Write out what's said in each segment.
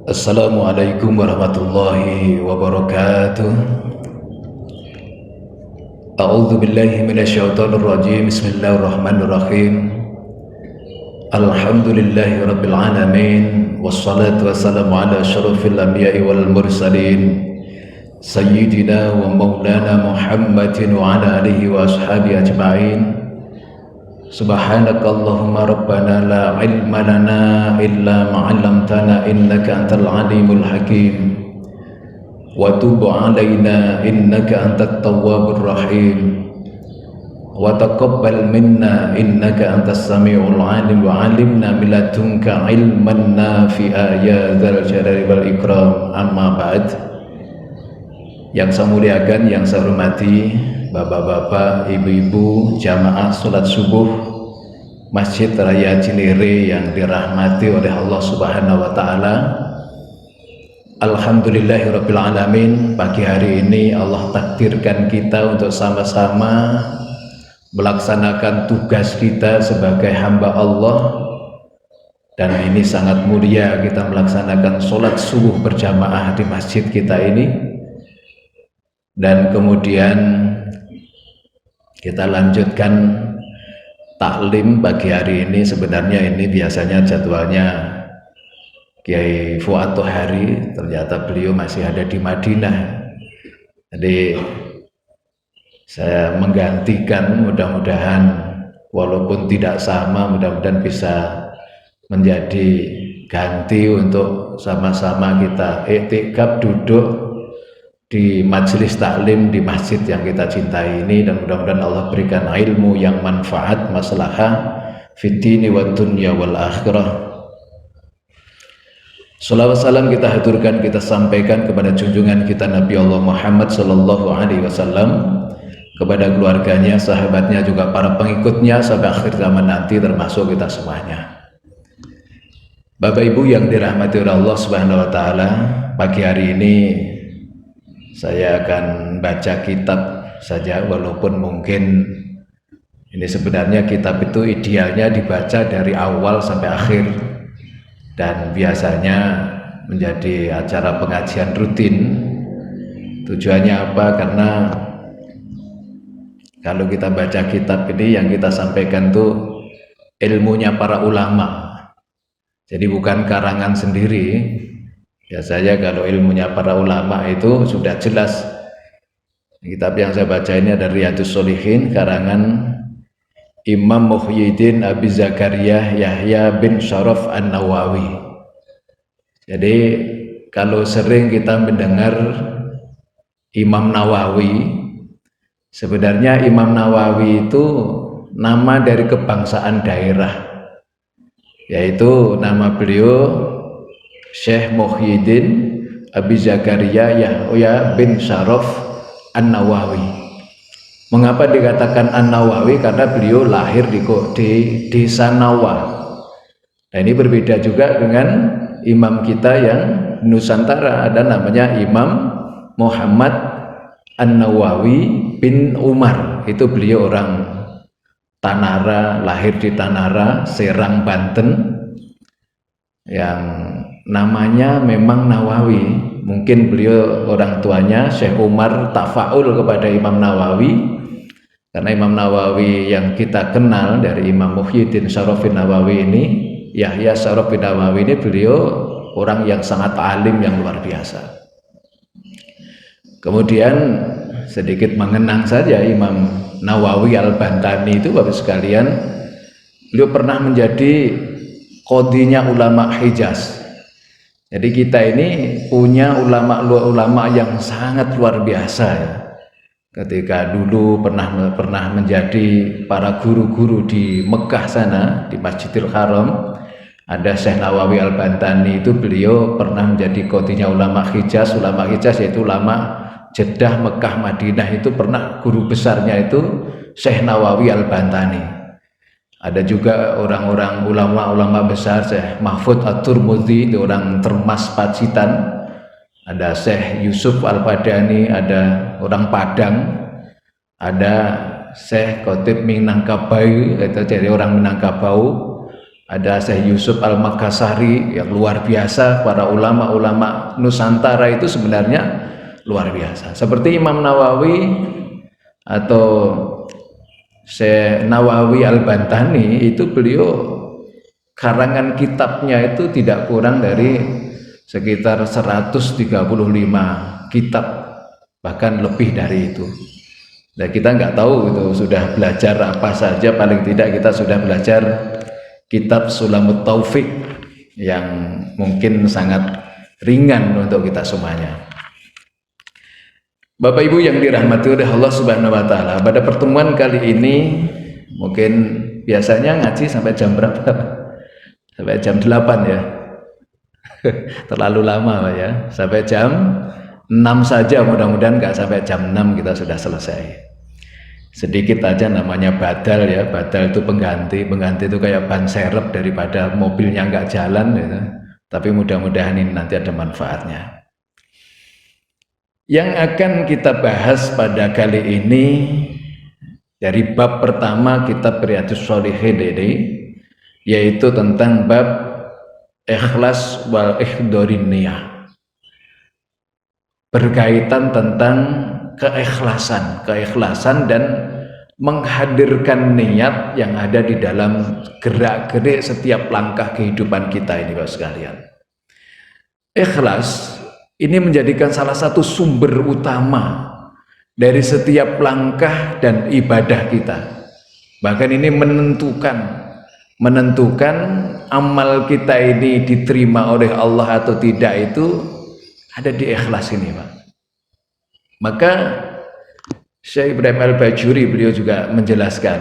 Assalamualaikum warahmatullahi wabarakatuh. A'udzu billahi minasyaitonir rajim. Bismillahirrahmanirrahim. Alhamdulillahi rabbil alamin wassalatu wassalamu ala asyrafil anbiya'i wal mursalin sayyidina wa maulana Muhammadin wa ala alihi wa ashabihi ajma'in. Subhanakallahumma rabbana la ilma lana illa ma 'allamtana innaka antal alimul hakim wa tub 'alaina innaka antat tawwabur rahim wa taqabbal minna innaka antas samiul 'alim wa 'allimna min ladunka 'ilman nafi'a ya dzal jalali wal ikram. Amma ba'd. Yang saya muliakan, yang saya hormati bapak-bapak, ibu-ibu, jamaah sholat subuh Masjid Raya Cinere yang dirahmati oleh Allah Subhanahu wa Ta'ala. Alhamdulillahirabbil alamin. Pagi hari ini Allah takdirkan kita untuk sama-sama melaksanakan tugas kita sebagai hamba Allah, dan ini sangat mulia kita melaksanakan sholat subuh berjamaah di masjid kita ini. Dan kemudian kita lanjutkan taklim pagi hari ini. Sebenarnya ini biasanya jadwalnya Kiai Fuad Tohari, ternyata beliau masih ada di Madinah. Jadi saya menggantikan, mudah-mudahan walaupun tidak sama, mudah-mudahan bisa menjadi ganti untuk sama-sama kita iktikaf duduk di majelis taklim di masjid yang kita cintai ini, dan mudah-mudahan Allah berikan ilmu yang manfaat, maslahah fid dini wad dunya wal akhirah. Shalawat salam kita haturkan, kita sampaikan kepada junjungan kita Nabi Allah Muhammad sallallahu alaihi wasallam, kepada keluarganya, sahabatnya, juga para pengikutnya sampai akhir zaman nanti, termasuk kita semuanya. Bapak Ibu yang dirahmati oleh Allah Subhanahu wa Ta'ala, pagi hari ini saya akan baca kitab saja, walaupun mungkin ini sebenarnya kitab itu idealnya dibaca dari awal sampai akhir, dan biasanya menjadi acara pengajian rutin. Tujuannya apa? Karena kalau kita baca kitab ini, yang kita sampaikan tuh ilmunya para ulama, jadi bukan karangan sendiri. Biasanya kalau ilmunya para ulama itu sudah jelas. Kitab yang saya baca ini ada Riyadhus Shalihin karangan Imam Muhyiddin Abi Zakaria Yahya bin Syaraf An-Nawawi. Jadi kalau sering kita mendengar Imam Nawawi, sebenarnya Imam Nawawi itu nama dari kebangsaan daerah, yaitu nama beliau Syekh Muhyiddin Abi Zakaria Yahya bin Syaraf An-Nawawi. Mengapa dikatakan An-Nawawi? Karena beliau lahir di desa Nawa. Nah, ini berbeda juga dengan imam kita yang Nusantara, ada namanya Imam Muhammad An-Nawawi bin Umar. Itu beliau orang Tanara, lahir di Tanara, Serang, Banten, yang namanya memang Nawawi. Mungkin beliau orang tuanya Syekh Umar tafaul kepada Imam Nawawi, karena Imam Nawawi yang kita kenal dari Imam Muhyiddin Syarafin Nawawi ini, Yahya Syarafin Nawawi ini, beliau orang yang sangat alim, yang luar biasa. Kemudian sedikit mengenang saja Imam Nawawi Al-Bantani itu, Bapak sekalian, beliau pernah menjadi qadhinya ulama Hijaz. Jadi kita ini punya ulama yang sangat luar biasa ya. Ketika dulu pernah menjadi para guru-guru di Mekah sana, di Masjidil Haram, ada Syekh Nawawi Al-Bantani itu, beliau pernah menjadi qadhinya ulama Hijaz. Ulama Hijaz yaitu ulama Jeddah, Mekah, Madinah, itu pernah guru besarnya itu Syekh Nawawi Al-Bantani. Ada juga orang-orang ulama besar, Syekh Mahfud At-Turmudi, orang Termas Pacitan. Ada Syekh Yusuf Al-Padani, ada orang Padang. Ada Syekh Khotib Minangkabau, itu dari orang Minangkabau. ada Syekh Yusuf Al-Makassari yang luar biasa. Para ulama-ulama Nusantara itu sebenarnya luar biasa, seperti Imam Nawawi atau Syekh Nawawi Al-Bantani. Itu beliau karangan kitabnya itu tidak kurang dari sekitar 135 kitab, bahkan lebih dari itu. Nah, kita nggak tahu itu sudah belajar apa saja. Paling tidak kita sudah belajar kitab Sulamut Taufik yang mungkin sangat ringan untuk kita semuanya. Bapak Ibu yang dirahmati oleh Allah Subhanahu wa taala, pada pertemuan kali ini mungkin biasanya ngaji sampai jam berapa? Sampai jam 8 ya. Terlalu lama Pak ya. Sampai jam 6 saja, mudah-mudahan nggak sampai jam 6 kita sudah selesai. Sedikit aja namanya badal ya. Badal itu pengganti itu kayak ban serep daripada mobilnya nggak jalan gitu. Tapi mudah-mudahan ini nanti ada manfaatnya. Yang akan kita bahas pada kali ini dari bab pertama kitab Riyadhus Shalihin ini, yaitu tentang bab ikhlas wal ikhdorin niyah, berkaitan tentang keikhlasan dan menghadirkan niat yang ada di dalam gerak-gerik setiap langkah kehidupan kita ini, Bapak sekalian. Ikhlas ini menjadikan salah satu sumber utama dari setiap langkah dan ibadah kita. Bahkan ini menentukan amal kita ini diterima oleh Allah atau tidak, itu ada di ikhlas ini, Pak. Maka Syekh Ibrahim Al-Bajuri beliau juga menjelaskan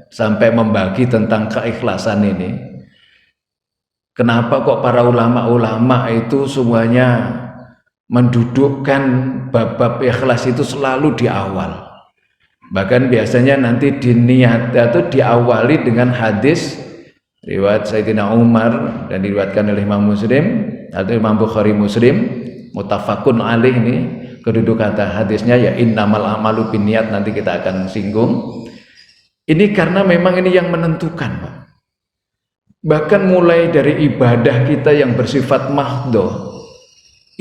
sampai membagi tentang keikhlasan ini. Kenapa kok para ulama-ulama itu semuanya mendudukkan bab-bab ikhlas itu selalu di awal. Bahkan biasanya nanti diniat atau diawali dengan hadis riwayat Sayyidina Umar dan diriwayatkan oleh Imam Muslim atau Imam Bukhari Muslim, muttafaqun alaih. Ini kedudukan hadisnya ya innamal amalu binniyat, nanti kita akan singgung. Ini karena memang ini yang menentukan, Pak. Bahkan mulai dari ibadah kita yang bersifat mahdhah,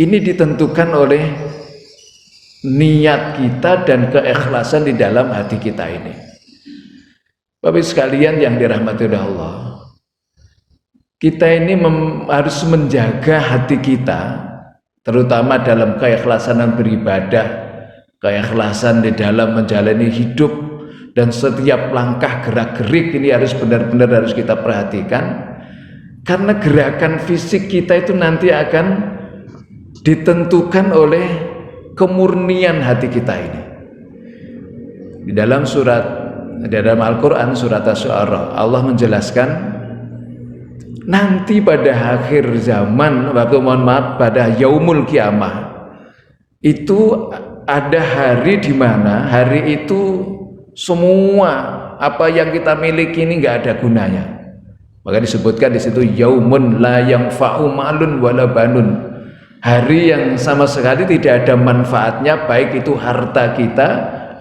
ini ditentukan oleh niat kita dan keikhlasan di dalam hati kita ini. Bapak sekalian yang dirahmati oleh Allah, kita ini harus menjaga hati kita, terutama dalam keikhlasan dan beribadah, keikhlasan di dalam menjalani hidup, dan setiap langkah gerak-gerik ini harus benar-benar harus kita perhatikan, karena gerakan fisik kita itu nanti akan ditentukan oleh kemurnian hati kita ini. Di dalam Al-Quran surat Asy-Syu'ara, Allah menjelaskan nanti pada akhir zaman, pada yaumul kiamah itu ada hari di mana hari itu semua apa yang kita miliki ini nggak ada gunanya. Maka disebutkan di situ yaumun la yanfa'u malun wala banun, hari yang sama sekali tidak ada manfaatnya, baik itu harta kita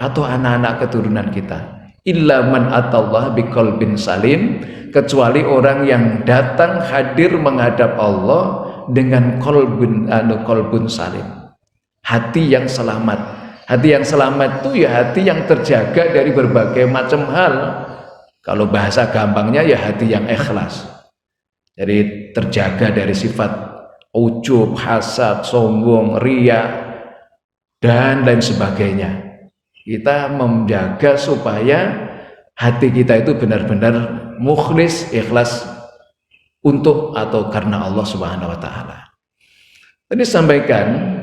atau anak-anak keturunan kita. Illa man atallah biqalbin salim, kecuali orang yang datang hadir menghadap Allah dengan qalbun salim, hati yang selamat. Hati yang selamat itu ya hati yang terjaga dari berbagai macam hal. Kalau bahasa gampangnya ya hati yang ikhlas. Jadi terjaga dari sifat ujub, hasad, sombong, riya, dan lain sebagainya. Kita menjaga supaya hati kita itu benar-benar mukhlis, ikhlas untuk atau karena Allah Subhanahu wa taala. Tadi sampaikan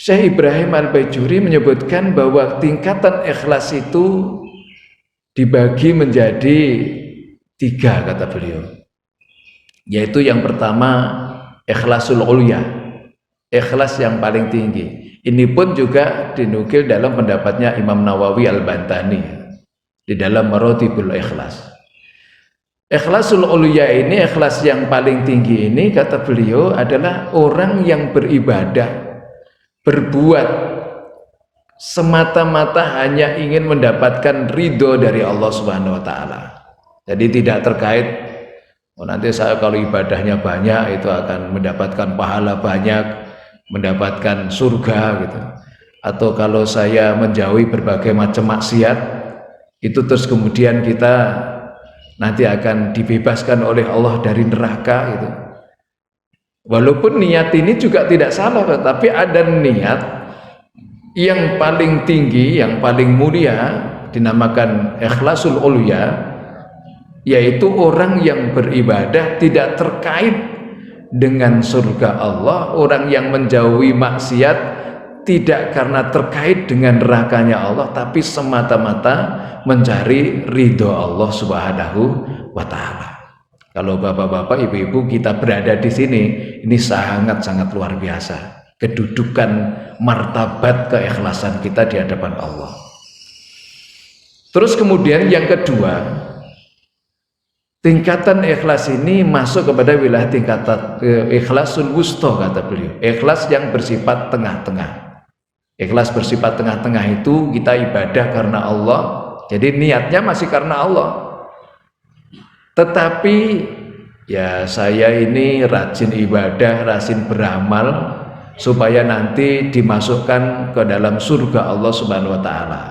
Syekh Ibrahim Al-Bajuri menyebutkan bahwa tingkatan ikhlas itu dibagi menjadi 3, kata beliau. Yaitu yang pertama ikhlasul ulya, ikhlas yang paling tinggi. Ini pun juga dinukil dalam pendapatnya Imam Nawawi Al-Bantani di dalam Maratibul Ikhlas. Ikhlasul ulya ini, ikhlas yang paling tinggi ini, kata beliau, adalah orang yang beribadah, berbuat semata-mata hanya ingin mendapatkan ridho dari Allah Subhanahu wa taala. Jadi tidak terkait Oh, nanti saya kalau ibadahnya banyak itu akan mendapatkan pahala banyak, mendapatkan surga gitu. Atau kalau saya menjauhi berbagai macam maksiat, itu terus kemudian kita nanti akan dibebaskan oleh Allah dari neraka gitu. Walaupun niat ini juga tidak salah, tapi ada niat yang paling tinggi, yang paling mulia, dinamakan ikhlasul ulya, yaitu orang yang beribadah tidak terkait dengan surga Allah, orang yang menjauhi maksiat tidak karena terkait dengan nerakanya Allah, tapi semata-mata mencari ridho Allah Subhanahu wa Ta'ala. Kalau bapak-bapak, ibu-ibu kita berada di sini, ini sangat-sangat luar biasa kedudukan martabat keikhlasan kita di hadapan Allah. Terus kemudian yang kedua, tingkatan ikhlas ini masuk kepada wilayah tingkatan ikhlasul wusta, kata beliau, ikhlas yang bersifat tengah-tengah. Ikhlas bersifat tengah-tengah itu kita ibadah karena Allah, jadi niatnya masih karena Allah, tetapi ya saya ini rajin ibadah, rajin beramal supaya nanti dimasukkan ke dalam surga Allah Subhanahu wa Ta'ala.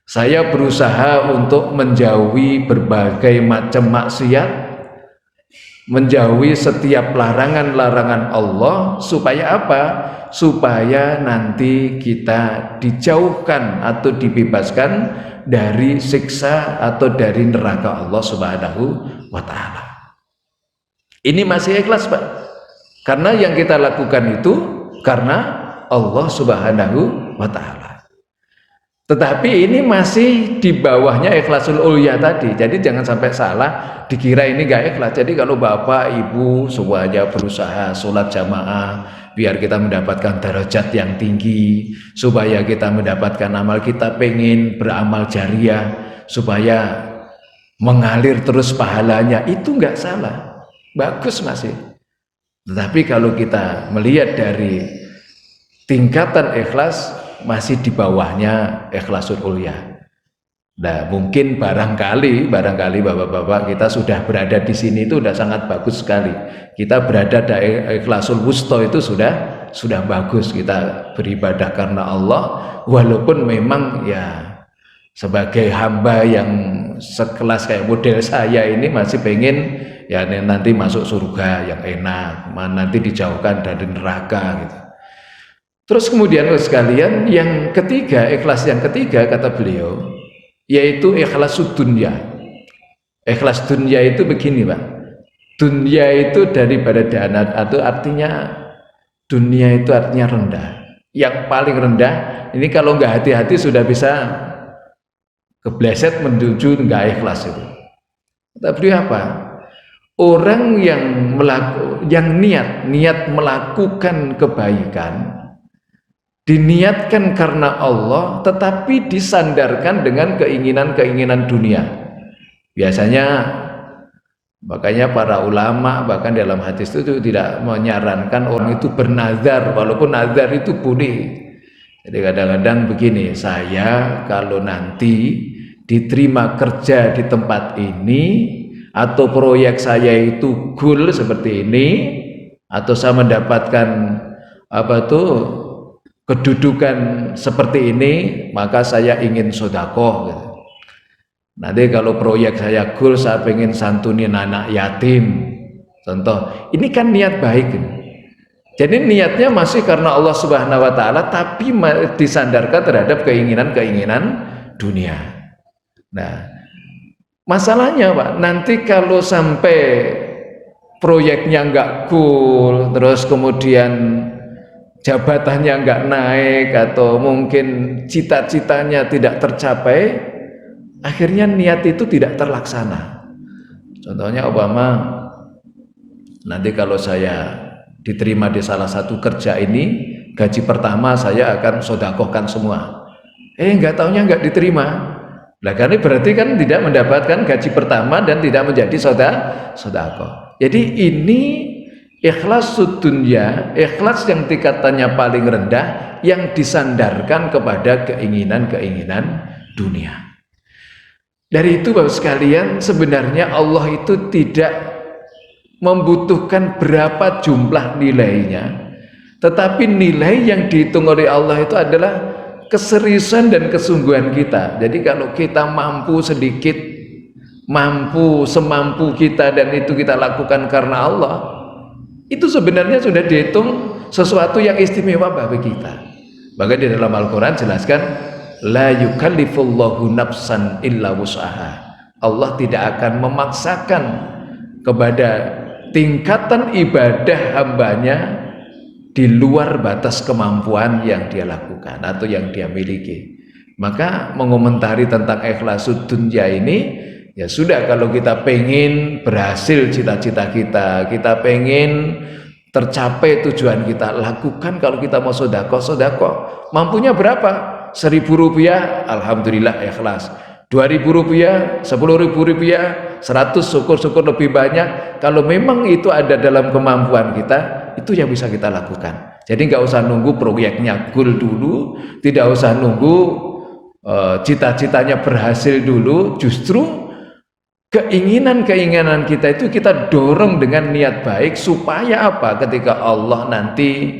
Saya berusaha untuk menjauhi berbagai macam maksiat, menjauhi setiap larangan-larangan Allah, supaya apa? Supaya nanti kita dijauhkan atau dibebaskan dari siksa atau dari neraka Allah Subhanahu wa Ta'ala. Ini masih ikhlas, Pak, karena yang kita lakukan itu karena Allah Subhanahu wa Ta'ala. Tetapi ini masih di bawahnya ikhlasul ulya tadi. Jadi jangan sampai salah dikira ini gak ikhlas. Jadi kalau bapak ibu semuanya berusaha sholat jamaah biar kita mendapatkan derajat yang tinggi, supaya kita mendapatkan amal, kita pengen beramal jariah supaya mengalir terus pahalanya, itu gak salah, bagus masih. Tetapi kalau kita melihat dari tingkatan ikhlas, masih di bawahnya ikhlasul ulya. Nah, mungkin barangkali bapak-bapak kita sudah berada di sini itu sudah sangat bagus sekali. Kita berada di ikhlasul wusta itu sudah bagus. Kita beribadah karena Allah, walaupun memang ya sebagai hamba yang sekelas kayak model saya ini masih pengen ya nanti masuk surga yang enak, nanti dijauhkan dari neraka gitu. Terus kemudian sekalian, yang ketiga, ikhlas yang ketiga kata beliau, yaitu ikhlasul dunya. Ikhlas dunya itu begini, Pak. Dunya itu daripada dana, atau artinya dunia itu artinya rendah. Yang paling rendah, ini kalau nggak hati-hati sudah bisa kebleset menuju nggak ikhlas itu. Kata beliau apa? Orang yang niat melakukan kebaikan, diniatkan karena Allah, tetapi disandarkan dengan keinginan-keinginan dunia. Biasanya makanya para ulama bahkan dalam hadis itu tidak menyarankan orang itu bernazar, walaupun nazar itu boleh. Jadi kadang-kadang begini, saya kalau nanti diterima kerja di tempat ini, atau proyek saya itu goal seperti ini, atau saya mendapatkan kedudukan seperti ini, maka saya ingin sedekah gitu. Nanti kalau proyek saya goal, saya ingin santunin anak yatim, contoh, ini kan niat baik ini. Jadi niatnya masih karena Allah Subhanahu wa Ta'ala, tapi disandarkan terhadap keinginan-keinginan dunia. Nah, masalahnya Pak, nanti kalau sampai proyeknya nggak goal, terus kemudian jabatannya nggak naik, atau mungkin cita-citanya tidak tercapai, akhirnya niat itu tidak terlaksana. Contohnya Obama, nanti kalau saya diterima di salah satu kerja ini, gaji pertama saya akan sedekahkan semua. Nggak taunya nggak diterima. Nah, karena berarti kan tidak mendapatkan gaji pertama dan tidak menjadi sedekah. Jadi ini ikhlas dunya, ikhlas yang tingkatannya paling rendah, yang disandarkan kepada keinginan-keinginan dunia. Dari itu Bapak sekalian, sebenarnya Allah itu tidak membutuhkan berapa jumlah nilainya, tetapi nilai yang dihitung oleh Allah itu adalah keseriusan dan kesungguhan kita. Jadi kalau kita mampu sedikit, mampu semampu kita, dan itu kita lakukan karena Allah, itu sebenarnya sudah dihitung sesuatu yang istimewa bagi kita. Bahkan di dalam Al-Quran jelaskan, la yukallifullahu nafsan illa wus'aha. Allah tidak akan memaksakan kepada tingkatan ibadah hambanya di luar batas kemampuan yang dia lakukan atau yang dia miliki. Maka mengomentari tentang ikhlasul dunya ini, ya sudah, kalau kita pengen berhasil cita-cita kita, kita pengen tercapai tujuan kita, lakukan. Kalau kita mau sodako, mampunya berapa? 1.000 rupiah, alhamdulillah ikhlas. 2.000 rupiah, 10.000 rupiah, 100, syukur-syukur lebih banyak. Kalau memang itu ada dalam kemampuan kita, itu yang bisa kita lakukan. Jadi nggak usah nunggu proyeknya goal dulu, tidak usah nunggu cita-citanya berhasil dulu. Justru keinginan-keinginan kita itu kita dorong dengan niat baik, supaya apa? Ketika Allah nanti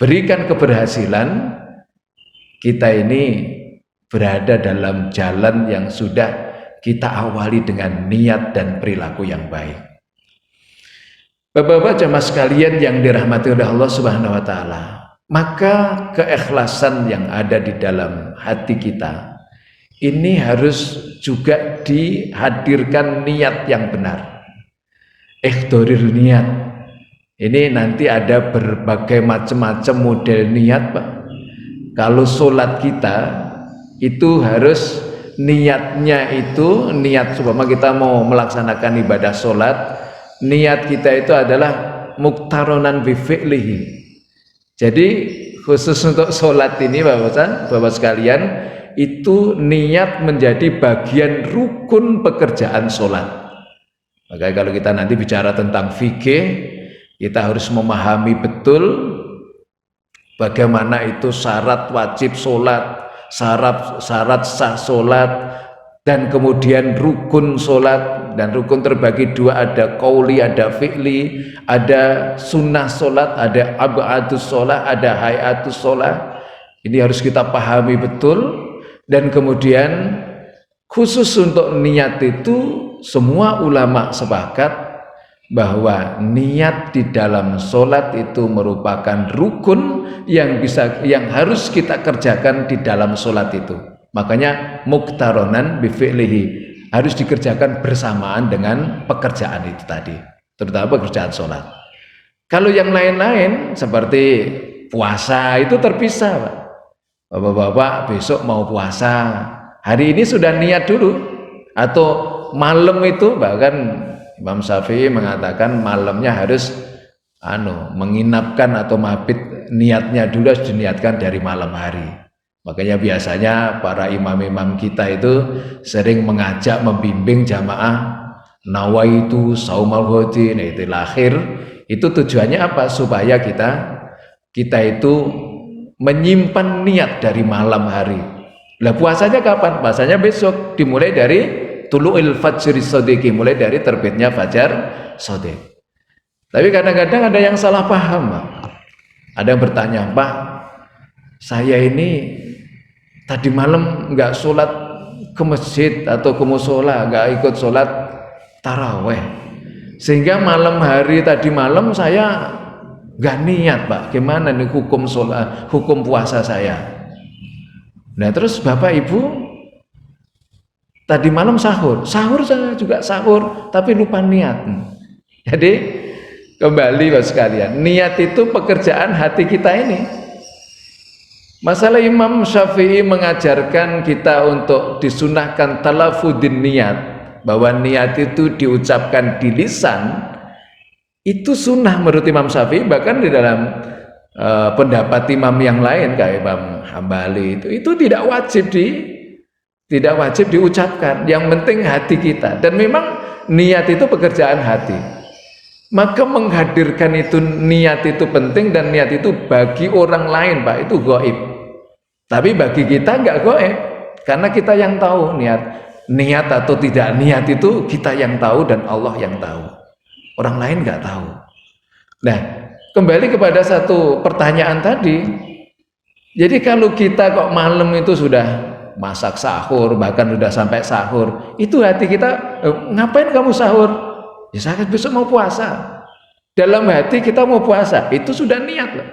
berikan keberhasilan, kita ini berada dalam jalan yang sudah kita awali dengan niat dan perilaku yang baik. Bapak-bapak jamaah sekalian yang dirahmati oleh Allah Subhanahu wa taala, maka keikhlasan yang ada di dalam hati kita ini harus juga dihadirkan niat yang benar. Ikhtoril niat. Ini nanti ada berbagai macam-macam model niat, Pak. Kalau sholat kita itu harus niatnya itu, niat supaya kita mau melaksanakan ibadah sholat, niat kita itu adalah muktaronan bifi'lihi. Jadi khusus untuk sholat ini Bapak sekalian, itu niat menjadi bagian rukun pekerjaan sholat. Maka kalau kita nanti bicara tentang fikih, kita harus memahami betul bagaimana itu syarat wajib sholat, syarat sah sholat, dan kemudian rukun sholat. Dan rukun terbagi dua, ada qauli, ada fi'li, ada sunnah sholat, ada ab'adus sholat, ada hayatus sholat. Ini harus kita pahami betul. Dan kemudian khusus untuk niat itu, semua ulama sepakat bahwa niat di dalam sholat itu merupakan rukun yang harus kita kerjakan di dalam sholat itu. Makanya muktaronan bifi'lihi, harus dikerjakan bersamaan dengan pekerjaan itu tadi, terutama pekerjaan sholat. Kalau yang lain-lain seperti puasa itu terpisah, Pak. Bapak-bapak besok mau puasa, hari ini sudah niat dulu, atau malam itu, bahkan Imam Syafi'i mengatakan malamnya harus menginapkan atau mabit, niatnya dulu harus diniatkan dari malam hari. Makanya biasanya para imam-imam kita itu sering mengajak, membimbing jamaah nawaitu saumal ghadi, itu lahir. Itu tujuannya apa? Supaya kita itu menyimpan niat dari malam hari. Lah puasanya kapan? Puasanya besok, dimulai dari tulu'il fajri shadiqi, mulai dari terbitnya fajar shadiq. Tapi kadang-kadang ada yang salah paham, Pak. Ada yang bertanya, Pak, saya ini tadi malam nggak sholat ke masjid atau ke musola, nggak ikut sholat taraweh, sehingga malam hari tadi malam saya nggak niat, Pak. Gimana nih hukum sholat, hukum puasa saya? Nah terus Bapak Ibu tadi malam sahur saya juga sahur, tapi lupa niat. Jadi kembali Bapak sekalian, niat itu pekerjaan hati kita ini. Masalah Imam Syafi'i mengajarkan kita untuk disunahkan talafudin niat, bahwa niat itu diucapkan di lisan. Itu sunnah menurut Imam Syafi'i. Bahkan di dalam pendapat imam yang lain kayak Imam Hambali itu tidak wajib diucapkan. Yang penting hati kita. Dan memang niat itu pekerjaan hati. Maka menghadirkan itu, niat itu penting, dan niat itu bagi orang lain, Pak, itu gaib. Tapi bagi kita nggak gaib, karena kita yang tahu niat atau tidak niat itu kita yang tahu dan Allah yang tahu. orang lain nggak tahu. Nah, kembali kepada satu pertanyaan tadi. Jadi kalau kita kok malam itu sudah masak sahur, bahkan sudah sampai sahur, itu hati kita, ngapain kamu sahur? Ya saya besok mau puasa. Dalam hati kita mau puasa, itu sudah niat loh.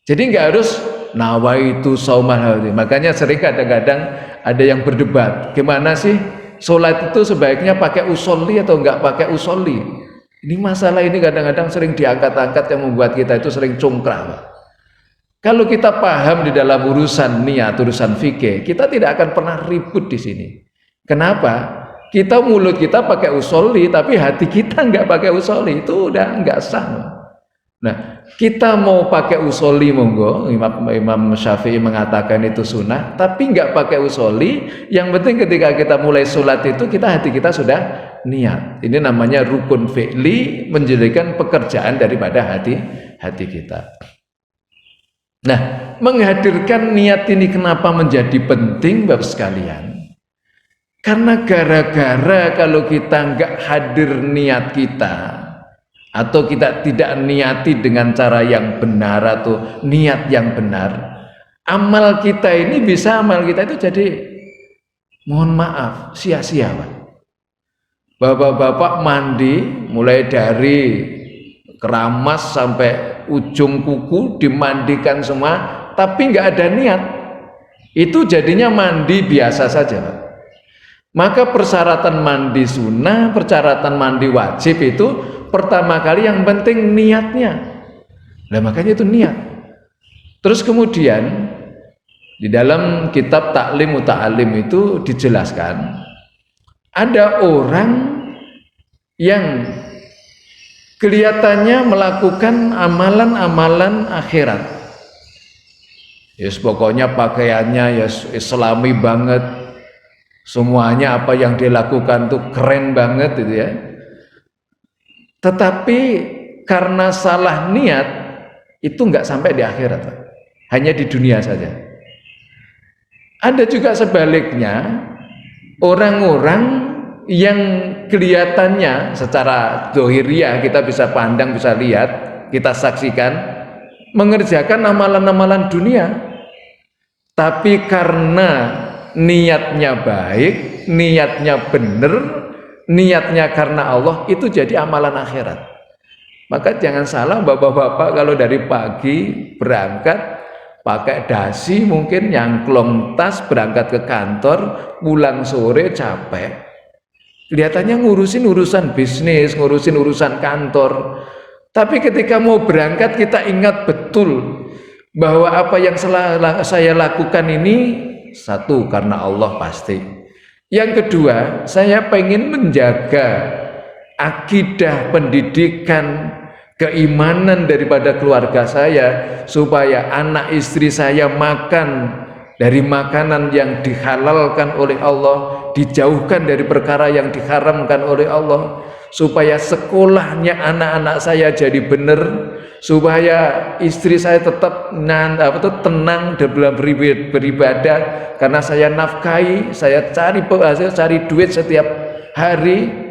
Jadi nggak harus nawaitu saumal hati. Makanya sering kadang-kadang ada yang berdebat, gimana sih sholat itu sebaiknya pakai usolli atau nggak pakai usolli? Ini masalah ini kadang-kadang sering diangkat-angkat yang membuat kita itu sering congkrah, Pak. Kalau kita paham di dalam urusan niat, urusan fikih, kita tidak akan pernah ribut di sini. Kenapa? Kita mulut kita pakai usolli, tapi hati kita nggak pakai usolli, itu udah nggak sah. Nah, kita mau pakai usolli monggo, Imam Syafi'i mengatakan itu sunnah, tapi nggak pakai usolli. Yang penting ketika kita mulai sholat itu hati kita sudah niat. Ini namanya rukun fi'li, menjadikan pekerjaan daripada hati kita. Nah, menghadirkan niat ini kenapa menjadi penting, Bapak sekalian? Karena gara-gara kalau kita nggak hadir niat kita, atau kita tidak niati dengan cara yang benar atau niat yang benar, amal kita itu jadi, mohon maaf, sia-sia, Pak. Bapak-bapak mandi mulai dari keramas sampai ujung kuku dimandikan semua, tapi nggak ada niat, itu jadinya mandi biasa saja, Pak. Maka persyaratan mandi sunnah, persyaratan mandi wajib itu pertama kali yang penting niatnya. Nah, makanya itu niat. Terus kemudian di dalam kitab Ta'lim Muta'alim itu dijelaskan ada orang yang kelihatannya melakukan amalan-amalan akhirat. Yes, pokoknya pakaiannya ya islami banget. Semuanya apa yang dilakukan tuh keren banget gitu ya. Tetapi karena salah niat itu nggak sampai di akhirat, hanya di dunia saja. Ada juga sebaliknya, orang-orang yang kelihatannya secara dohiriyah kita bisa pandang, bisa lihat, kita saksikan mengerjakan amalan-amalan dunia, tapi karena niatnya baik, niatnya benar, niatnya karena Allah, itu jadi amalan akhirat. Maka jangan salah bapak-bapak kalau dari pagi berangkat pakai dasi, mungkin nyangklong tas berangkat ke kantor, pulang sore capek, kelihatannya ngurusin urusan bisnis, ngurusin urusan kantor. Tapi ketika mau berangkat kita ingat betul bahwa apa yang saya lakukan ini, satu, karena Allah pasti. Yang kedua, saya pengen menjaga akidah, pendidikan, keimanan daripada keluarga saya, supaya anak istri saya makan dari makanan yang dihalalkan oleh Allah, dijauhkan dari perkara yang diharamkan oleh Allah, supaya sekolahnya anak-anak saya jadi benar, supaya istri saya tetap tenang dalam beribadah, karena saya nafkahi, saya cari duit setiap hari.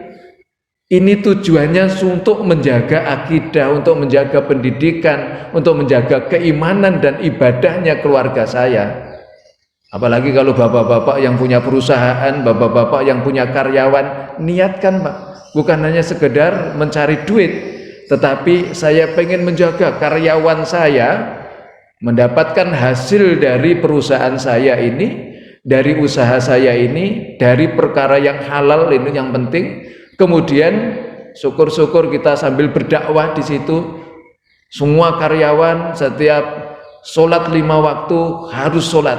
Ini tujuannya untuk menjaga akidah, untuk menjaga pendidikan, untuk menjaga keimanan dan ibadahnya keluarga saya. Apalagi kalau bapak-bapak yang punya perusahaan, bapak-bapak yang punya karyawan, niatkan, Pak, bukan hanya sekedar mencari duit, tetapi saya pengen menjaga karyawan saya mendapatkan hasil dari perusahaan saya ini, dari usaha saya ini, dari perkara yang halal, ini yang penting. Kemudian syukur-syukur kita sambil berdakwah di situ, semua karyawan setiap sholat 5 waktu harus sholat,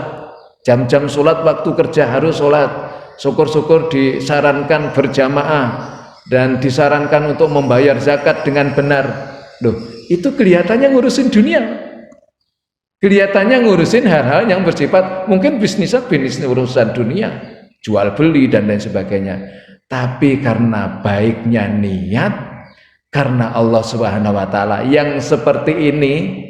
jam-jam sholat waktu kerja harus sholat, syukur-syukur disarankan berjamaah dan disarankan untuk membayar zakat dengan benar. Loh, itu kelihatannya ngurusin dunia, kelihatannya ngurusin hal-hal yang bersifat mungkin bisnis urusan dunia, jual beli dan lain sebagainya. Tapi karena baiknya niat, karena Allah Subhanahu wa Ta'ala, yang seperti ini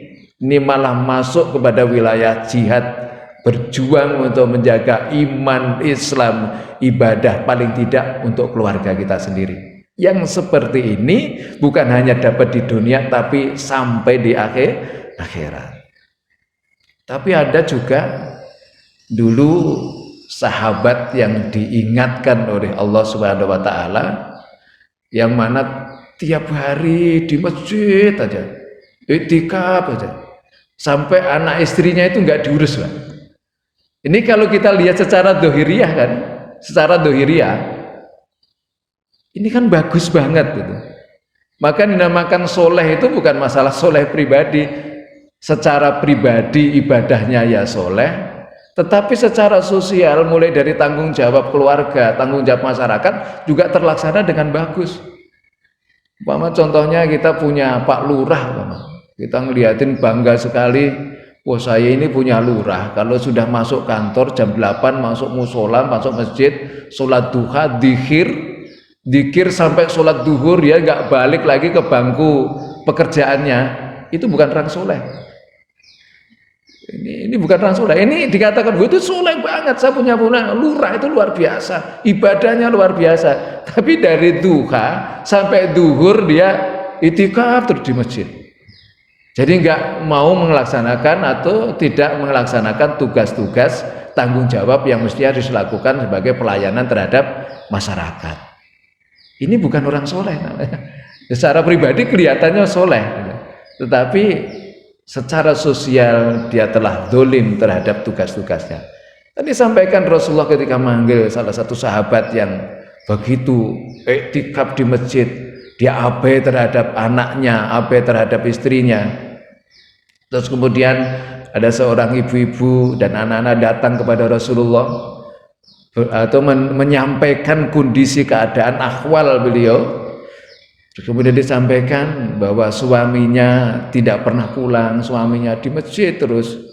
malah masuk kepada wilayah jihad, berjuang untuk menjaga iman, Islam, ibadah, paling tidak untuk keluarga kita sendiri. Yang seperti ini bukan hanya dapat di dunia tapi sampai di akhirat. Tapi ada juga dulu sahabat yang diingatkan oleh Allah Subhanahu wa taala, yang mana tiap hari di masjid aja, iktikaf aja, sampai anak istrinya itu nggak diurus, Pak. Ini kalau kita lihat secara dohiriyah kan, secara dohiriyah ini kan bagus banget gitu. Maka dinamakan soleh itu bukan masalah soleh pribadi, secara pribadi ibadahnya ya soleh, tetapi secara sosial mulai dari tanggung jawab keluarga, tanggung jawab masyarakat juga terlaksana dengan bagus. Contohnya kita punya Pak Lurah, kita ngeliatin bangga sekali, wah saya ini punya lurah, kalau sudah masuk kantor jam 8 masuk musola, masuk masjid, sholat duha, dikir sampai sholat duhur, ya nggak balik lagi ke bangku pekerjaannya, itu bukan orang soleh. Ini bukan orang soleh. Ini dikatakan itu soleh banget, saya punya lurah itu luar biasa, ibadahnya luar biasa. Tapi dari duha sampai duhur dia itikaf terus di masjid. Jadi nggak mau melaksanakan atau tidak melaksanakan tugas-tugas tanggung jawab yang mesti harus dilakukan sebagai pelayanan terhadap masyarakat. Ini bukan orang soleh namanya. Secara pribadi kelihatannya soleh, tetapi secara sosial dia telah dolim terhadap tugas-tugasnya. Tadi sampaikan Rasulullah ketika manggil salah satu sahabat yang begitu iktikaf di masjid, dia abai terhadap anaknya, abai terhadap istrinya. Terus kemudian ada seorang ibu-ibu dan anak-anak datang kepada Rasulullah atau menyampaikan kondisi keadaan akhwal beliau. Kemudian disampaikan bahwa suaminya tidak pernah pulang, suaminya di masjid terus.